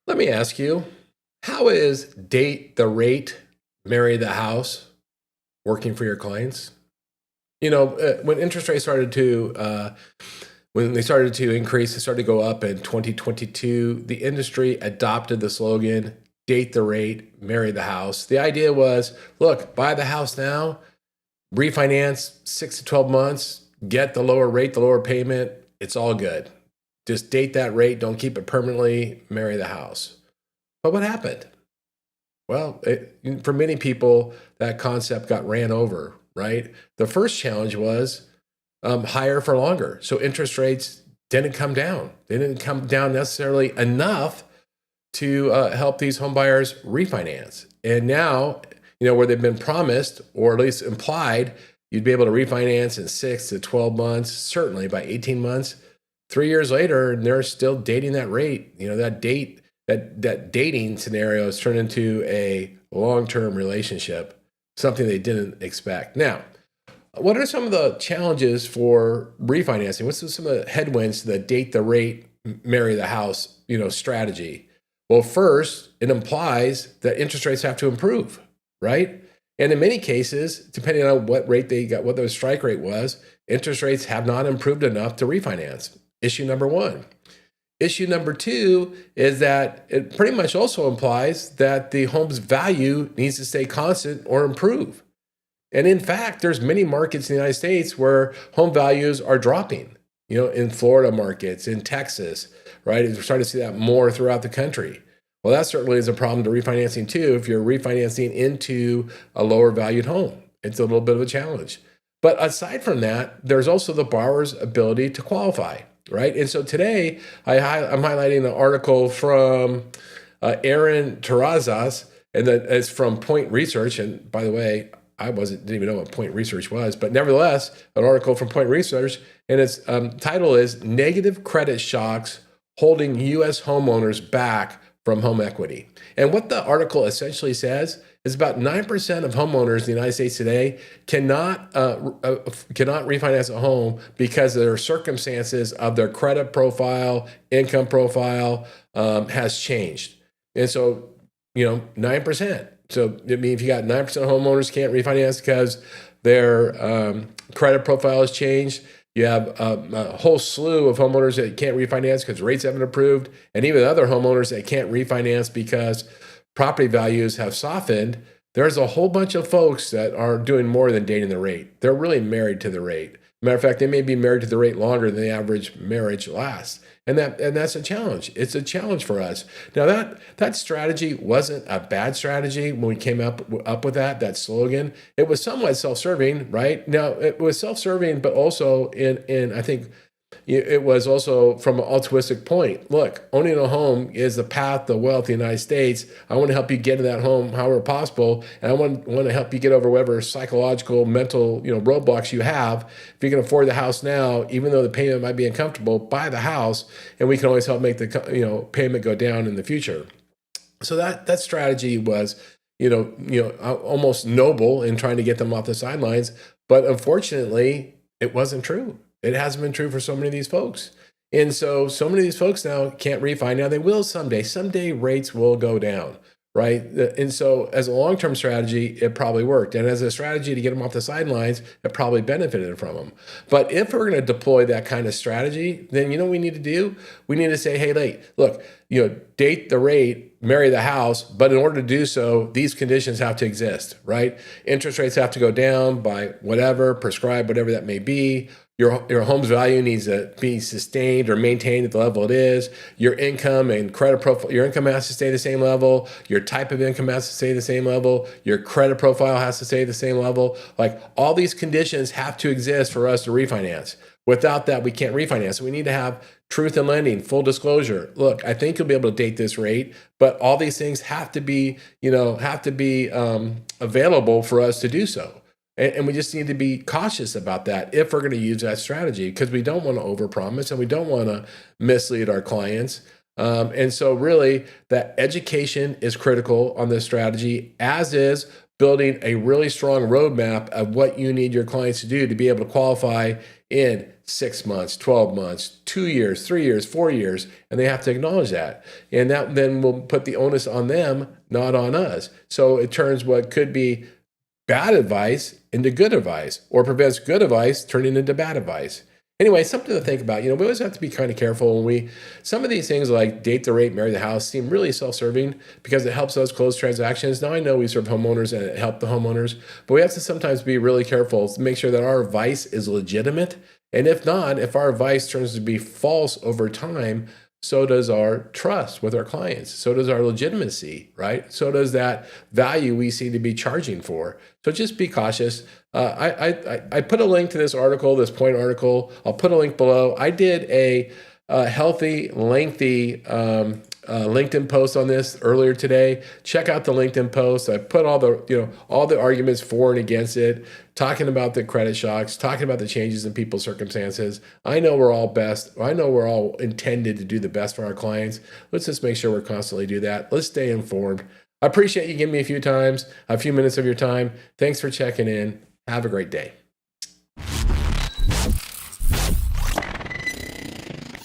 Let me ask you, how is date the rate, marry the house working for your clients? When interest rates started to when they started to increase, they started to go up in 2022. The industry adopted the slogan "Date the rate, marry the house." The idea was, look, buy the house now, refinance 6 to 12 months, get the lower rate, the lower payment. It's all good. Just date that rate. Don't keep it permanently. Marry the house. But what happened? Well, for many people, that concept got ran over, right? The first challenge was higher for longer. So interest rates didn't come down. They didn't come down necessarily enough to help these home buyers refinance. And now, where they've been promised, or at least implied, you'd be able to refinance in 6 to 12 months, certainly by 18 months. 3 years later, and they're still dating that rate. That dating scenario has turned into a long-term relationship, something they didn't expect. Now, what are some of the challenges for refinancing? What's some of the headwinds to the date the rate, marry the house, strategy? Well, first, it implies that interest rates have to improve, right? And in many cases, depending on what rate they got, what their strike rate was, interest rates have not improved enough to refinance. Issue number one. Issue number two is that it pretty much also implies that the home's value needs to stay constant or improve. And in fact, there's many markets in the United States where home values are dropping, in Florida markets, in Texas, right? We're starting to see that more throughout the country. Well, that certainly is a problem to refinancing too. If you're refinancing into a lower valued home, it's a little bit of a challenge. But aside from that, there's also the borrower's ability to qualify, right? And so today, I'm highlighting an article from Aaron Terrazas, and that it's from Point Research. And by the way, I didn't even know what Point Research was, but nevertheless, an article from Point Research, and its title is "Negative Credit Shocks Holding U.S. Homeowners Back from Home Equity." And what the article essentially says is about 9% of homeowners in the United States today cannot refinance a home because their circumstances of their credit profile, income profile has changed. And so, 9%. So I mean, if you got 9% of homeowners can't refinance because their credit profile has changed, you have a whole slew of homeowners that can't refinance because rates haven't improved, and even other homeowners that can't refinance because property values have softened. There's a whole bunch of folks that are doing more than dating the rate. They're really married to the rate. Matter of fact, they may be married to the rate longer than the average marriage lasts. And that's a challenge. It's a challenge for us. Now that strategy wasn't a bad strategy when we came up with that slogan. It was somewhat self-serving, right? Now it was self-serving, but also in I think it was also from an altruistic point. Look, owning a home is the path to wealth in the United States. I want to help you get to that home however possible, and I want to help you get over whatever psychological, mental, roadblocks you have. If you can afford the house now, even though the payment might be uncomfortable, buy the house, and we can always help make the payment go down in the future. So that strategy was almost noble in trying to get them off the sidelines, but unfortunately, it wasn't true. It hasn't been true for so many of these folks. And so many of these folks now can't refi. Now they will someday. Someday rates will go down, right? And so as a long-term strategy, it probably worked. And as a strategy to get them off the sidelines, it probably benefited from them. But if we're going to deploy that kind of strategy, then what we need to do? We need to say, hey, look, date the rate, marry the house, but in order to do so, these conditions have to exist, right? Interest rates have to go down by whatever, prescribed, whatever that may be. Your home's value needs to be sustained or maintained at the level it is. Your income and credit profile, your income has to stay the same level. Your type of income has to stay the same level. Your credit profile has to stay the same level. Like all these conditions have to exist for us to refinance. Without that, we can't refinance. So we need to have truth in lending, full disclosure. Look, I think you'll be able to date this rate, but all these things have to be, available for us to do so. And we just need to be cautious about that if we're going to use that strategy, because we don't want to overpromise and we don't want to mislead our clients. And so really that education is critical on this strategy, as is building a really strong roadmap of what you need your clients to do to be able to qualify in 6 months, 12 months, 2 years, 3 years, 4 years, and they have to acknowledge that. And that then will put the onus on them, not on us. So it turns what could be bad advice into good advice, or prevents good advice turning into bad advice. Anyway, something to think about. We always have to be kind of careful when some of these things like date the rate, marry the house seem really self-serving because it helps us close transactions. Now I know we serve homeowners and it helped the homeowners, but we have to sometimes be really careful to make sure that our advice is legitimate. And if not, if our advice turns to be false over time, so does our trust with our clients. So does our legitimacy, right? So does that value we seem to be charging for. So just be cautious. I put a link to this article, this point article. I'll put a link below. I did a healthy, lengthy LinkedIn post on this earlier today. Check out the LinkedIn post. I put all the arguments for and against it, talking about the credit shocks, talking about the changes in people's circumstances. I know we're all best. I know we're all intended to do the best for our clients. Let's just make sure we're constantly do that. Let's stay informed. I appreciate you giving me a few minutes of your time. Thanks for checking in. Have a great day.